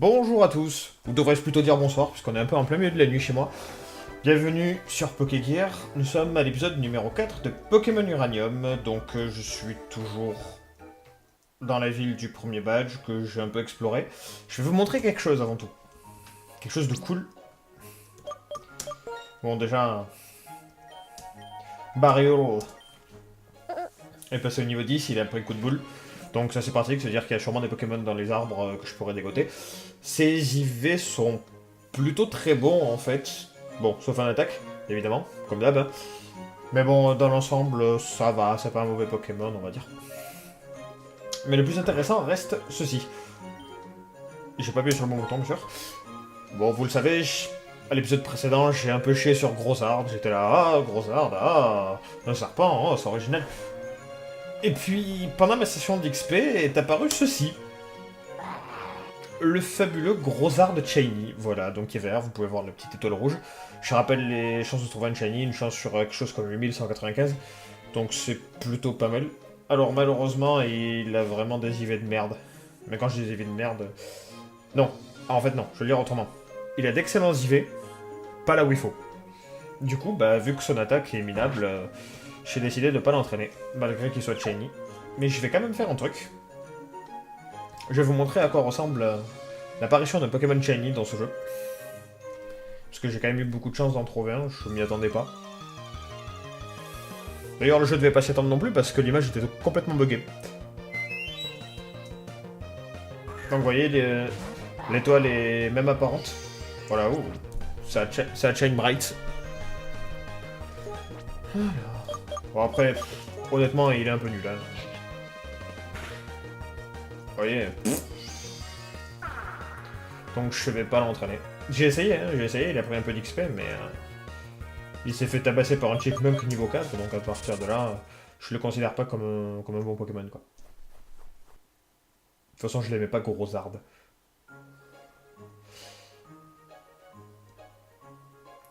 Bonjour à tous, ou devrais-je plutôt dire bonsoir, puisqu'on est un peu en plein milieu de la nuit chez moi. Bienvenue sur Pokégear, nous sommes à l'épisode numéro 4 de Pokémon Uranium, donc je suis toujours dans la ville du premier badge que j'ai un peu exploré. Je vais vous montrer quelque chose avant tout. Quelque chose de cool. Bon déjà, Barriol est passé au niveau 10, il a pris un coup de boule. Donc ça c'est pratique, c'est-à-dire qu'il y a sûrement des Pokémon dans les arbres que je pourrais dégoter. Ces IV sont plutôt très bons en fait. Bon, sauf en attaque, évidemment, comme d'hab. Hein. Mais bon, dans l'ensemble, ça va, c'est pas un mauvais Pokémon, on va dire. Mais le plus intéressant reste ceci. J'ai pas appuyé sur le bon bouton, bien sûr. Bon, vous le savez, à l'épisode précédent, j'ai un peu chié sur Grossard. J'étais là, ah, Grossard, ah, un serpent, oh, c'est original. Et puis, pendant ma session d'XP, est apparu ceci. Le fabuleux Grossard de Shiny. Voilà, donc il est vert, vous pouvez voir la petite étoile rouge. Je rappelle les chances de trouver un Shiny, une chance sur quelque chose comme 8195. Donc c'est plutôt pas mal. Alors malheureusement, il a vraiment des IV de merde. Mais quand je dis des IV de merde... Non, en fait non, je vais le dire autrement. Il a d'excellents IV, pas là où il faut. Du coup, bah, vu que son attaque est minable, j'ai décidé de pas l'entraîner, malgré qu'il soit Shiny. Mais je vais quand même faire un truc. Je vais vous montrer à quoi ressemble l'apparition d'un Pokémon Shiny dans ce jeu. Parce que j'ai quand même eu beaucoup de chance d'en trouver un, je m'y attendais pas. D'ailleurs, le jeu devait pas s'y attendre non plus parce que l'image était complètement buggée. Donc vous voyez, l'étoile est même apparente. Voilà, ouh, c'est à Chain Bright. Bon après, honnêtement, il est un peu nul. Hein. Vous voyez. Donc je vais pas l'entraîner. J'ai essayé, il a pris un peu d'XP, mais il s'est fait tabasser par un Chipmunk niveau 4, donc à partir de là, je le considère pas comme un bon Pokémon, quoi. De toute façon, je l'aimais pas Grossard.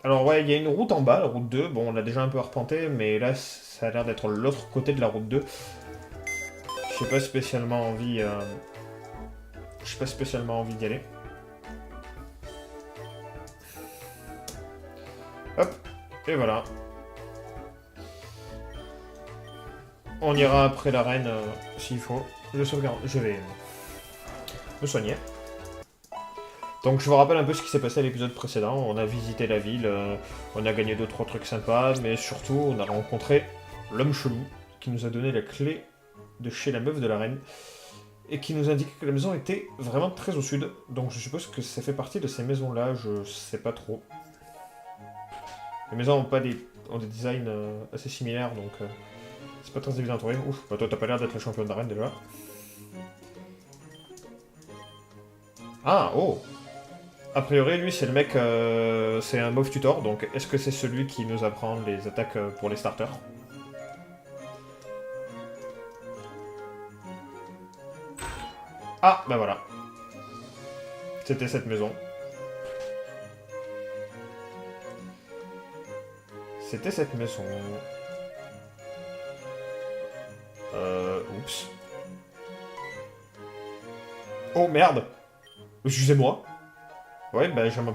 Alors ouais, il y a une route en bas, la route 2. Bon, on l'a déjà un peu arpenté, mais là, ça a l'air d'être l'autre côté de la route 2. J'ai pas spécialement envie... J'ai pas spécialement envie d'y aller. Hop, et voilà. On ira après l'arène s'il faut. Je sauvegarde, je vais me soigner. Donc je vous rappelle un peu ce qui s'est passé à l'épisode précédent. On a visité la ville, on a gagné 2-3 trucs sympas, mais surtout on a rencontré l'homme chelou qui nous a donné la clé de chez la meuf de la reine et qui nous indique que la maison était vraiment très au sud. Donc je suppose que ça fait partie de ces maisons-là, je sais pas trop. Les maisons ont des designs assez similaires, donc c'est pas très évident à trouver. Ouf, bah toi t'as pas l'air d'être le champion de la reine déjà. Ah, oh! A priori, lui, c'est le mec, c'est un mauve tutor, donc est-ce que c'est celui qui nous apprend les attaques pour les starters? Ah, bah voilà. C'était cette maison. C'était cette maison. Oups. Oh, merde! Excusez-moi. Ouais, bah j'aimerais...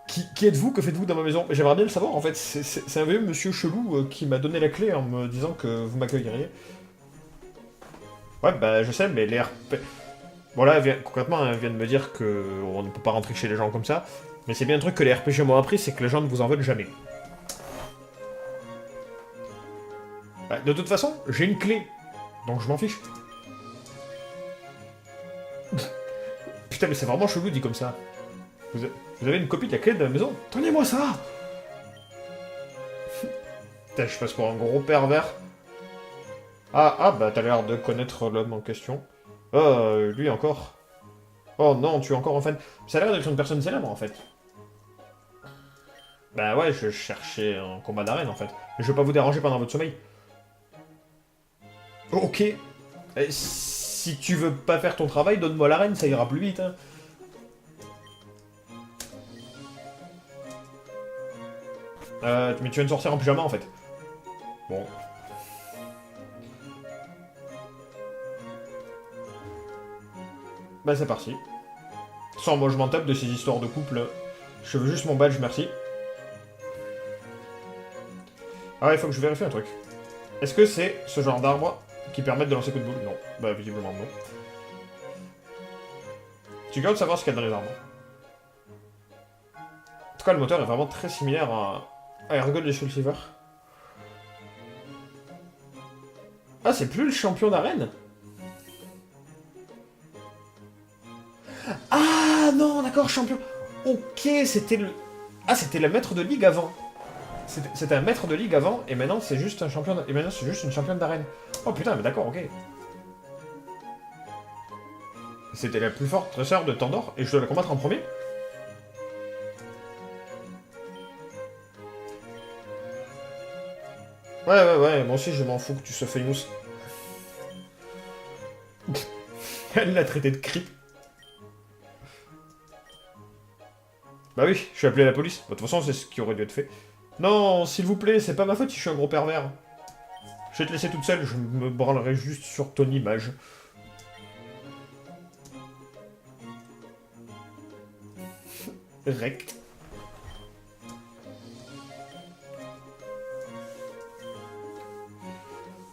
Qui êtes-vous? Que faites-vous dans ma maison? J'aimerais bien le savoir, en fait. C'est un vieux monsieur chelou qui m'a donné la clé en me disant que vous m'accueilleriez. Ouais, bah je sais, mais les RP... Bon là, concrètement, elle vient de me dire qu'on ne peut pas rentrer chez les gens comme ça. Mais c'est bien un truc que les RPG m'ont appris, c'est que les gens ne vous en veulent jamais. Bah, de toute façon, j'ai une clé. Donc je m'en fiche. Putain, mais c'est vraiment chelou dit comme ça. Vous avez une copie de la clé de la maison? Tenez-moi ça! Putain, je passe pour un gros pervers. Ah, bah t'as l'air de connaître l'homme en question. Lui encore. Oh non, tu es encore en fan. Ça a l'air d'être une personne célèbre en fait. Bah ouais, je cherchais un combat d'arène en fait. Mais je veux pas vous déranger pendant votre sommeil. Ok. Si tu veux pas faire ton travail, donne-moi l'arène, ça ira plus vite. Hein. Mais tu viens de sortir en pyjama en fait. Bon. Bah c'est parti. Sans moi je m'en tape de ces histoires de couple. Je veux juste mon badge, merci. Ah, il faut que je vérifie un truc. Est-ce que c'est ce genre d'arbre qui permettent de lancer coup de boule? Non. Bah, visiblement non. Tu gardes de savoir ce qu'il y a dans les arbres. En tout cas, le moteur est vraiment très similaire à Ergo de Soul Silver. Ah, c'est plus le champion d'arène? Ah, non, d'accord, champion. Ok, c'était le... Ah, c'était le maître de ligue avant. C'était un maître de ligue avant, et maintenant c'est juste un champion... Et maintenant c'est juste une championne d'arène. Oh putain, mais d'accord, ok. C'était la plus forte sœur de Tandor, et je dois la combattre en premier? Ouais, moi aussi je m'en fous que tu sois famous. Elle l'a traité de creep. Bah oui, je suis appelé la police. Bah, de toute façon, c'est ce qui aurait dû être fait. Non, s'il vous plaît, c'est pas ma faute si je suis un gros pervers. Je vais te laisser toute seule, je me branlerai juste sur ton image. Rect.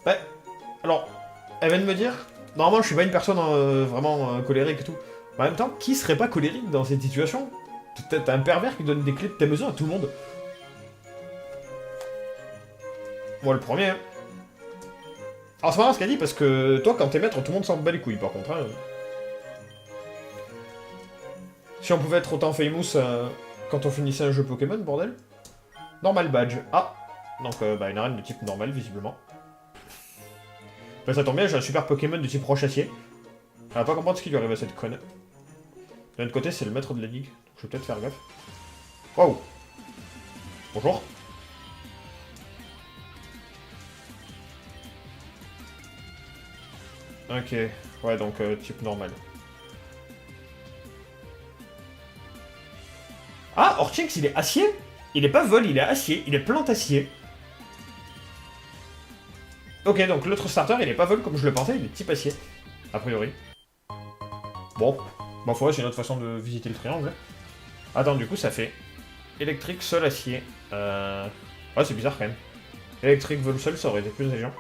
Ouais, alors, elle vient de me dire... Normalement, je suis pas une personne vraiment colérique et tout. Mais en même temps, qui serait pas colérique dans cette situation? T'as un pervers qui donne des clés de ta maison à tout le monde. Moi, le premier, hein. Alors, c'est marrant ce qu'elle dit, parce que toi, quand t'es maître, tout le monde s'en bat les couilles, par contre. Hein. Si on pouvait être autant famous quand on finissait un jeu Pokémon, bordel. Normal badge. Ah, donc bah, une arène de type normal, visiblement. Bah, ça tombe bien, j'ai un super Pokémon de type roche-acier. Elle va pas comprendre ce qui lui arrive à cette conne. D'un autre côté, c'est le maître de la ligue, donc je vais peut-être faire gaffe. Waouh. Bonjour. Ok, ouais, donc type normal. Ah, Orchinx, il est acier? Il est pas vol, il est acier, il est plante acier. Ok, donc l'autre starter, il est pas vol comme je le pensais, il est type acier. A priori. Bon, ma foi, c'est une autre façon de visiter le triangle. Attends, du coup, ça fait électrique, sol, acier. Ouais, c'est bizarre quand même. Électrique, vol, sol, ça aurait été plus intelligent.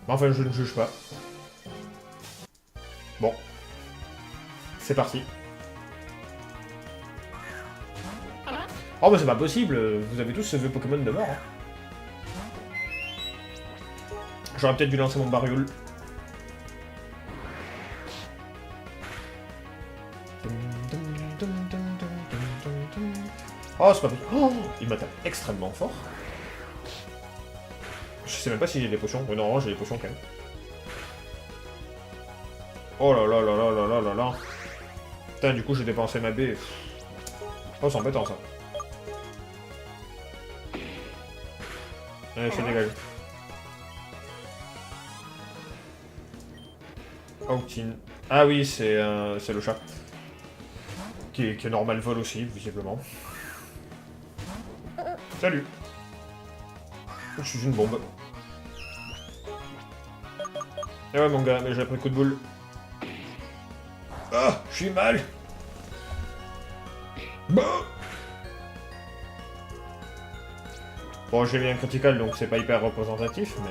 Mais enfin, je ne juge pas. Bon. C'est parti. Oh, mais c'est pas possible, vous avez tous ce vieux Pokémon de mort. Hein. J'aurais peut-être dû lancer mon bariole. Oh, c'est pas possible. Oh, il m'attaque extrêmement fort. Je sais même pas si j'ai des potions. Oui, normalement, j'ai des potions quand même. Oh là là là là là là là là. Putain, du coup, j'ai dépensé ma baie. Oh, c'est embêtant ça. Allez, c'est dégage. Outin. Ah oui, c'est le chat. Qui est normal vol aussi, visiblement. Salut. Je suis une bombe. Eh ouais mon gars, mais j'ai pris coup de boule. Ah, je suis mal. Bah. Bon, j'ai mis un critical, donc c'est pas hyper représentatif, mais...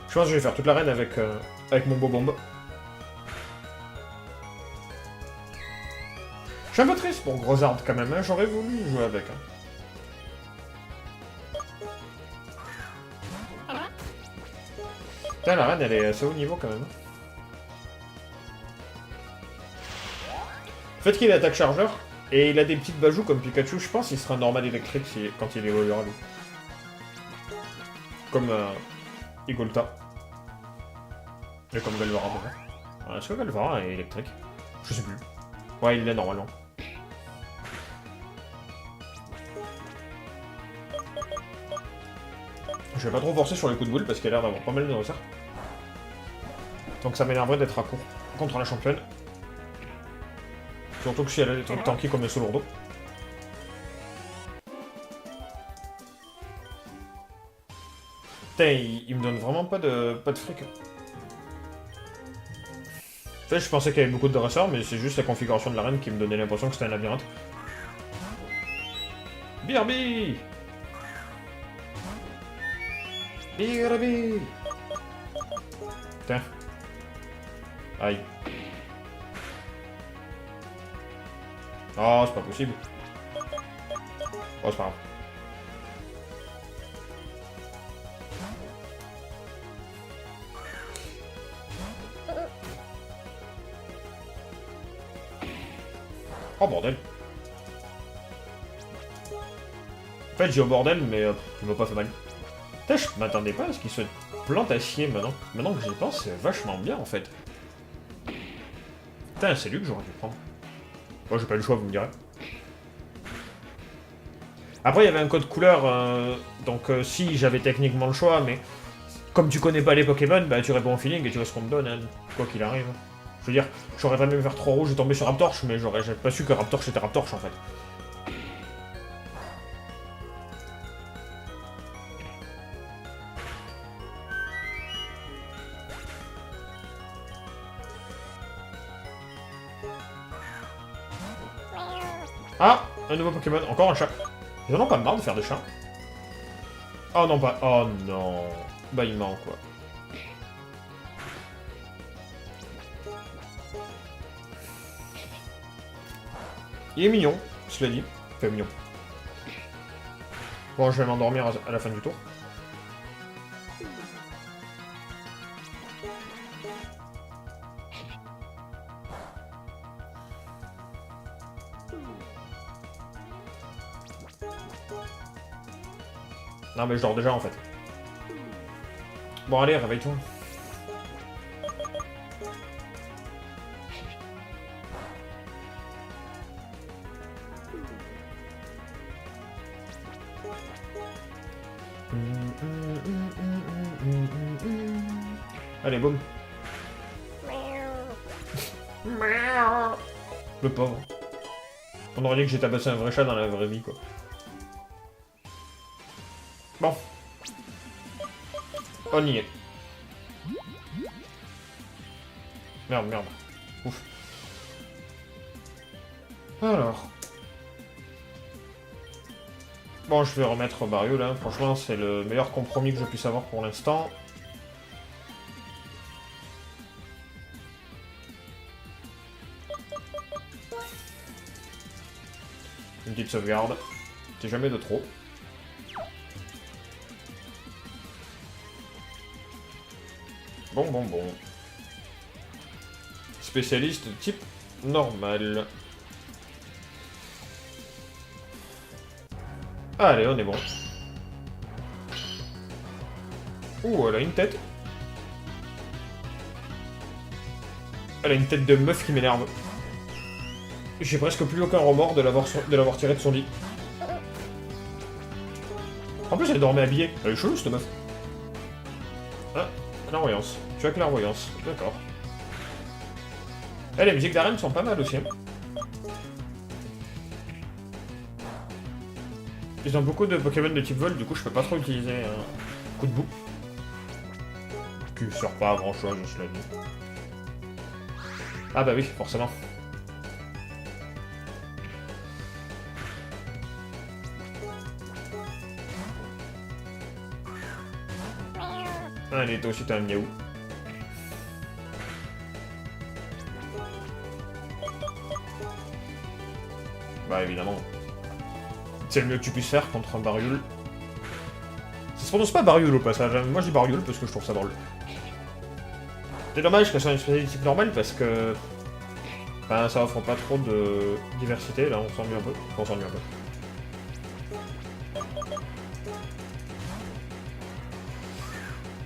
Je pense que je vais faire toute l'arène avec mon beau bombe. Je suis un peu triste pour Gros Arbre quand même, hein. J'aurais voulu jouer avec. Hein. Putain, l'arène elle est assez haut niveau quand même. Le fait qu'il ait attaque chargeur, et il a des petites bajoues comme Pikachu, je pense qu'il sera normal électrique quand il évoluera lui. Comme Igolta. Et comme Galvara déjà. Est-ce que Galvara est électrique? Je sais plus. Ouais, il l'est normalement. Je vais pas trop forcer sur les coups de boule parce qu'il a l'air d'avoir pas mal de resserres. Donc ça m'énerverait d'être à court contre la championne. Surtout que si elle a des trucs tanky comme le Solourdo. Putain, il me donne vraiment pas de fric. En fait, je pensais qu'il y avait beaucoup de dresseurs, mais c'est juste la configuration de l'arène qui me donnait l'impression que c'était un labyrinthe. BRB! BRB! Putain. Aïe. Oh, c'est pas possible. Oh, c'est pas grave. Oh, bordel. En fait, j'ai au bordel, mais il m'a pas fait mal. Putain, je m'attendais pas à ce qu'il se plante à chier maintenant. Maintenant que j'y pense, c'est vachement bien, en fait. Putain, c'est lui que j'aurais dû prendre. Moi, j'ai pas le choix, vous me direz. Après, il y avait un code couleur, donc si, j'avais techniquement le choix, mais comme tu connais pas les Pokémon, bah tu réponds au feeling et tu vois ce qu'on te donne, hein, quoi qu'il arrive. Je veux dire, j'aurais jamais pu faire 3 rouges et tomber sur Raptorch, mais j'aurais pas su que Raptorch était Raptorch en fait. Ah, un nouveau Pokémon, encore un chat. Ils en ont pas marre de faire des chats. Oh non, pas. Oh non. Bah, il manque quoi. Il est mignon, cela dit. Enfin, mignon. Bon, je vais m'endormir à la fin du tour. Non, mais je dors déjà en fait. Bon, allez, réveille-toi. Allez, boum. Le pauvre. On aurait dit que j'ai tabassé un vrai chat dans la vraie vie, quoi. Bon. On y est. Merde, merde. Ouf. Alors. Bon, je vais remettre Barriol, là. Franchement, c'est le meilleur compromis que je puisse avoir pour l'instant. Une petite sauvegarde. C'est jamais de trop. Bon. Spécialiste type normal. Allez, on est bon. Ouh, elle a une tête. Elle a une tête de meuf qui m'énerve. J'ai presque plus aucun remords de l'avoir tiré de son lit. En plus, elle dormait habillée. Elle est chelou, cette meuf. Ah, clairvoyance. Tu as clairvoyance. D'accord. Eh, les musiques d'arène sont pas mal aussi. Hein. Ils ont beaucoup de Pokémon de type vol, du coup je peux pas trop utiliser un coup de boue. Qui sert pas à grand chose, cela dit. Ah bah oui, forcément. Allez, toi aussi t'as un miaou. Bah évidemment. C'est le mieux que tu puisses faire contre un Barriol. Ça se prononce pas Barriol au passage, hein. Moi je dis Barriol parce que je trouve ça drôle. C'est dommage qu'elle soit une spécialité type normale parce que... Ben, ça offre pas trop de diversité, là on s'ennuie un peu. On s'ennuie un peu.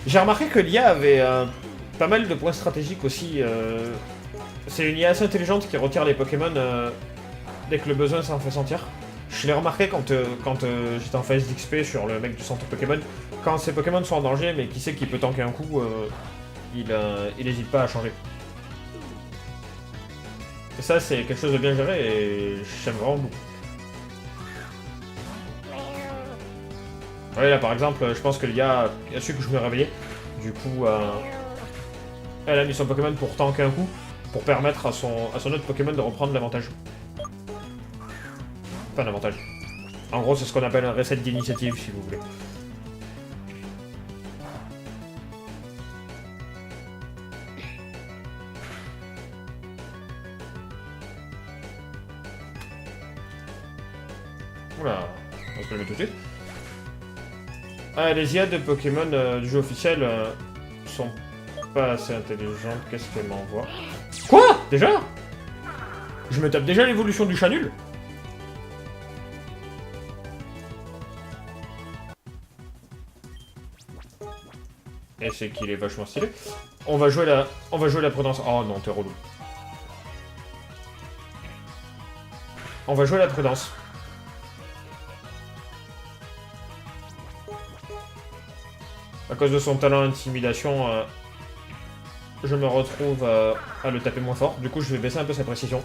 J'ai remarqué que l'IA avait pas mal de points stratégiques aussi. C'est une IA assez intelligente qui retire les Pokémon dès que le besoin s'en fait sentir. Je l'ai remarqué quand j'étais en phase d'XP sur le mec du centre Pokémon. Quand ces Pokémon sont en danger, mais qui sait qu'il peut tanker un coup, il n'hésite pas à changer. Et ça, c'est quelque chose de bien géré et j'aime vraiment beaucoup. Ouais, là par exemple, je pense que l'IA a su que je me réveillais. Du coup, elle a mis son Pokémon pour tanker un coup. pour permettre à son autre Pokémon de reprendre l'avantage. Enfin, l'avantage. En gros, c'est ce qu'on appelle un reset d'initiative, si vous voulez. Oula, on va se le mettre tout de suite. Ah, les IA de Pokémon du jeu officiel sont pas assez intelligentes. Qu'est-ce qu'elle m'envoie? Quoi? Déjà? Je me tape déjà l'évolution du chat nul? Et c'est qu'il est vachement stylé. On va jouer la prudence. Oh non, t'es relou. On va jouer la prudence. À cause de son talent intimidation, je me retrouve à le taper moins fort. Du coup, je vais baisser un peu sa précision.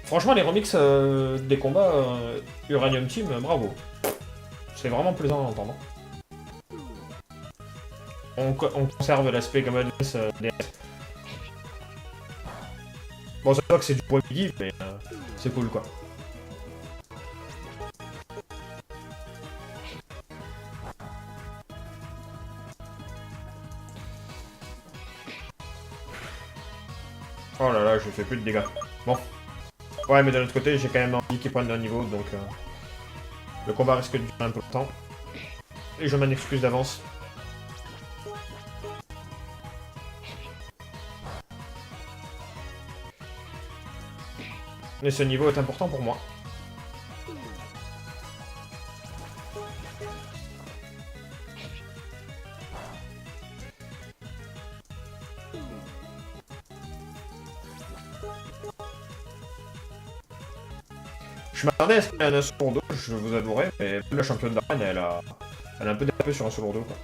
Franchement, les remixes des combats Uranium Team, bravo. C'est vraiment plaisant à entendre. On conserve l'aspect comme DS. Bon, ça voit que c'est du point midi, mais c'est cool quoi. Oh là là, je fais plus de dégâts. Bon. Ouais, mais d'un autre côté, j'ai quand même envie qu'ils prennent un niveau, donc le combat risque de durer un peu de temps. Et je m'en excuse d'avance. Mais ce niveau est important pour moi. Je m'attendais à ce qu'il y ait un solo lourdeau, je vous avouerai, mais la championne d'arène, elle a un peu dérapé sur un solo lourdeau, quoi.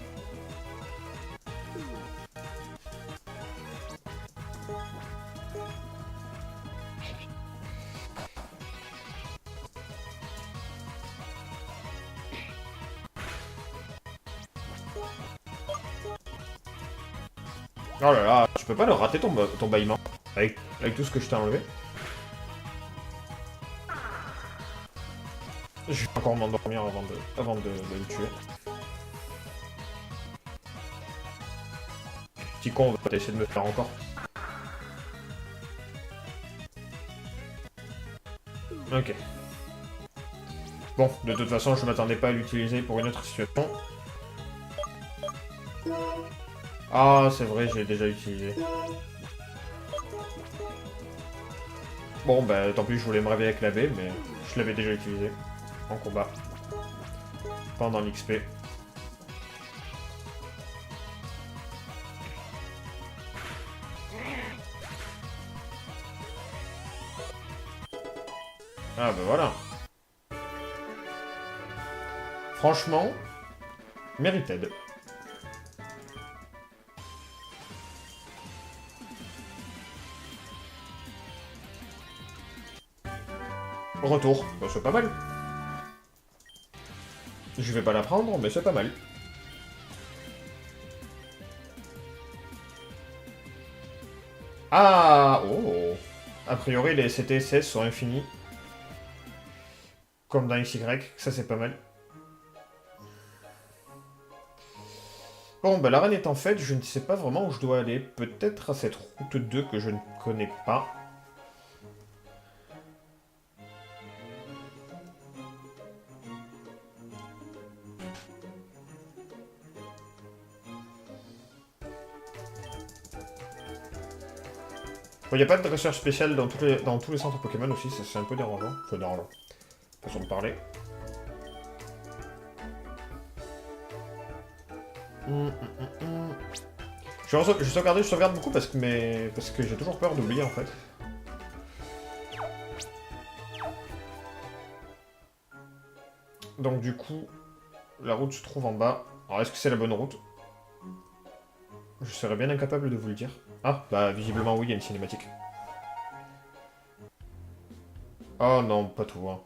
Oh là là, tu peux pas le rater ton bâillement avec tout ce que je t'ai enlevé. Je vais encore m'endormir avant de le tuer. Petit con, on va essayer de me faire encore. Ok. Bon, de toute façon, je m'attendais pas à l'utiliser pour une autre situation. Ah, c'est vrai, je l'ai déjà utilisé. Bon, bah tant pis, je voulais me réveiller avec la baie, mais je l'avais déjà utilisé en combat. Pendant l'XP. Ah bah voilà. Franchement, mérited. Retour, bah, c'est pas mal. Je vais pas la prendre, mais c'est pas mal. Ah, oh. A priori, les CTSS sont infinis. Comme dans XY, ça c'est pas mal. Bon, bah l'arène étant faite, je ne sais pas vraiment où je dois aller. Peut-être à cette route 2 que je ne connais pas. Il n'y a pas de dresseur spécial dans tous les centres Pokémon aussi, c'est un peu dérangeant. Enfin, dérangeant. Façon de parler. Je sauvegarde beaucoup parce que j'ai toujours peur d'oublier en fait. Donc du coup, la route se trouve en bas. Alors est-ce que c'est la bonne route? Je serais bien incapable de vous le dire. Ah, bah visiblement oui, il y a une cinématique. Oh non, pas tout. Hein.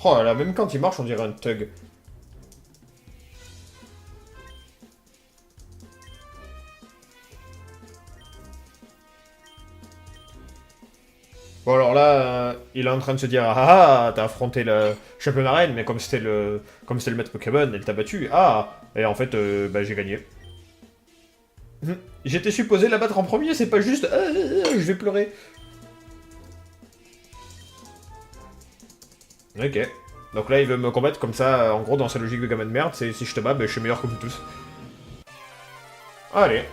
Oh là là, même quand il marche, on dirait un thug. Bon alors là, il est en train de se dire ah, t'as affronté le champion d'arène, mais comme c'était le maître Pokémon, elle t'a battu. Ah, et en fait, bah j'ai gagné. J'étais supposé la battre en premier, c'est pas juste je vais pleurer. Ok. Donc là, il veut me combattre comme ça, en gros, dans sa logique de gamin de merde, c'est si je te bats, bah, je suis meilleur que vous tous. Allez.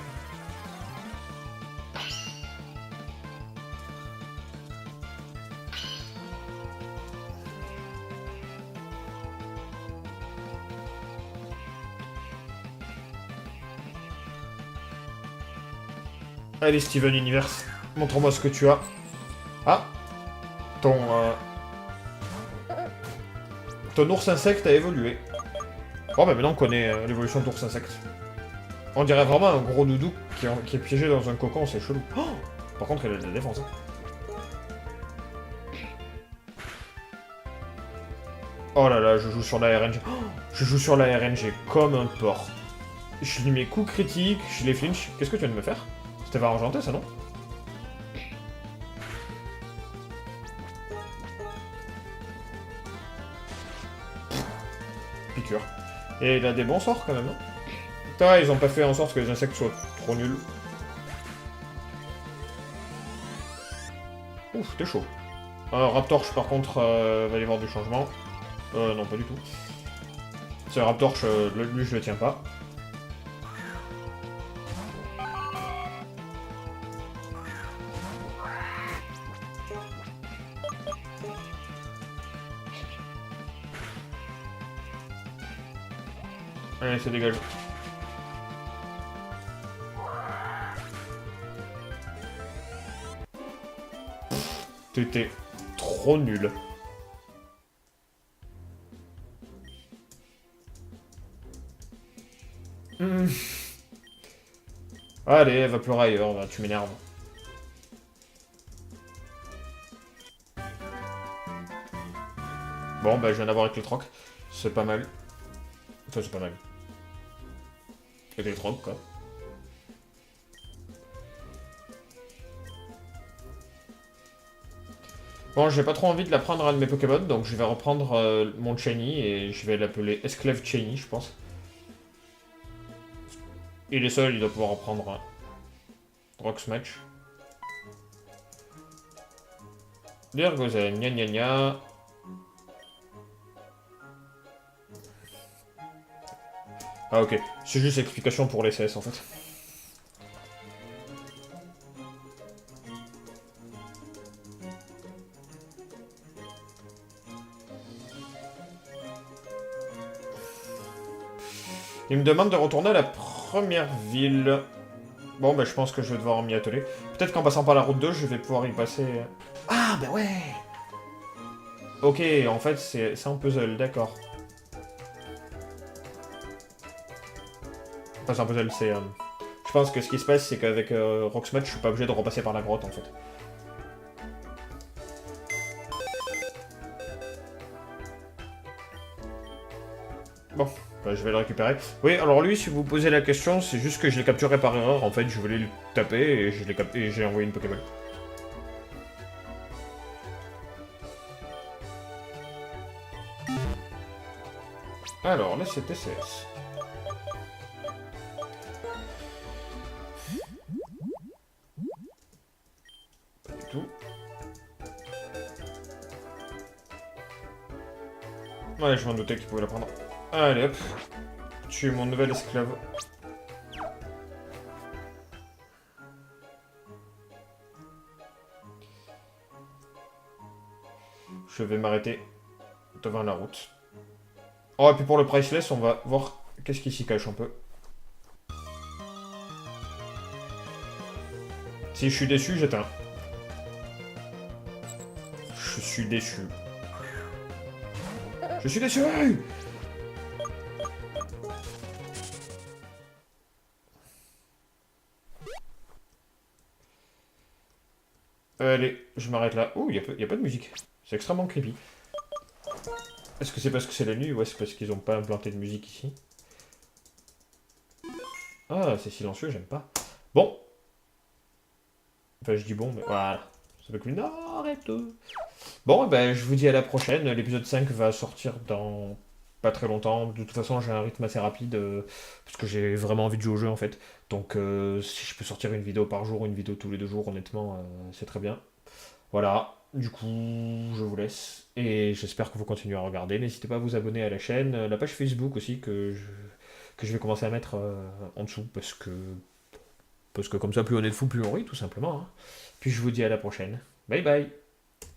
Allez, Steven Universe, montre-moi ce que tu as. Ah, ton... ton ours insecte a évolué. Oh, bah maintenant on connaît l'évolution de l'ours insecte. On dirait vraiment un gros doudou qui est piégé dans un cocon, c'est chelou. Oh, par contre, il a de la défense. Hein. Oh là là, je joue sur la RNG. Oh, je joue sur la RNG comme un porc. Je lui mets coups critiques, je les flinch. Qu'est-ce que tu viens de me faire? C'était pas argenté ça, non? Piqûre. Et il a des bons sorts quand même, hein. Putain, ils ont pas fait en sorte que les insectes soient trop nuls. Ouf, t'es chaud. Raptorch, par contre, va y avoir du changement. Non, pas du tout. C'est Raptorch, lui, je le tiens pas. Allez, ça dégage. T'étais trop nul. Allez, va pleurer ailleurs, là, tu m'énerves. Bon, bah, je viens d'avoir avec le troc. C'est pas mal. Enfin, c'est pas mal. Avec les trocs, quoi. Bon, j'ai pas trop envie de la prendre à un de mes Pokémon, donc je vais reprendre mon Chenny et je vais l'appeler Esclave Chenny, je pense. Il est seul, il doit pouvoir en prendre un. Rock Smash. Dirgozen, gna gna gna. Ah ok, c'est juste l'explication pour les CS en fait. Il me demande de retourner à la première ville. Bon, bah je pense que je vais devoir m'y atteler. Peut-être qu'en passant par la route 2, je vais pouvoir y passer... Ah, bah ouais. Ok, en fait, c'est un puzzle, d'accord. Enfin, c'est un puzzle, c'est... Je pense que ce qui se passe, c'est qu'avec Rocksmith, je suis pas obligé de repasser par la grotte, en fait. Bon, bah, je vais le récupérer. Oui, alors lui, si vous vous posez la question, c'est juste que je l'ai capturé par erreur. En fait, je voulais le taper et je l'ai capté et j'ai envoyé une Pokéball. Alors, là, c'est TCS. Pas du tout. Ouais, je m'en doutais qu'il pouvait la prendre. Allez, hop. Tu es mon nouvel esclave. Je vais m'arrêter devant la route. Oh, et puis pour le priceless, on va voir qu'est-ce qui s'y cache un peu. Si je suis déçu, j'éteins. Je suis déçu. Je suis déçu! Allez, je m'arrête là. Ouh, y a pas de musique. C'est extrêmement creepy. Est-ce que c'est parce que c'est la nuit ou est-ce parce qu'ils ont pas implanté de musique ici? Ah, c'est silencieux, j'aime pas. Bon. Enfin, je dis bon, mais voilà. Ça fait que... Non! arrête. Bon, ben, je vous dis à la prochaine. L'épisode 5 va sortir dans pas très longtemps. De toute façon, j'ai un rythme assez rapide parce que j'ai vraiment envie de jouer au jeu en fait. Donc, si je peux sortir une vidéo par jour, une vidéo tous les 2 jours, honnêtement, c'est très bien. Voilà, du coup, je vous laisse. Et j'espère que vous continuez à regarder. N'hésitez pas à vous abonner à la chaîne, la page Facebook aussi que je vais commencer à mettre en dessous parce que comme ça, plus on est de fou, plus on rit, tout simplement, hein. Puis je vous dis à la prochaine. Bye bye.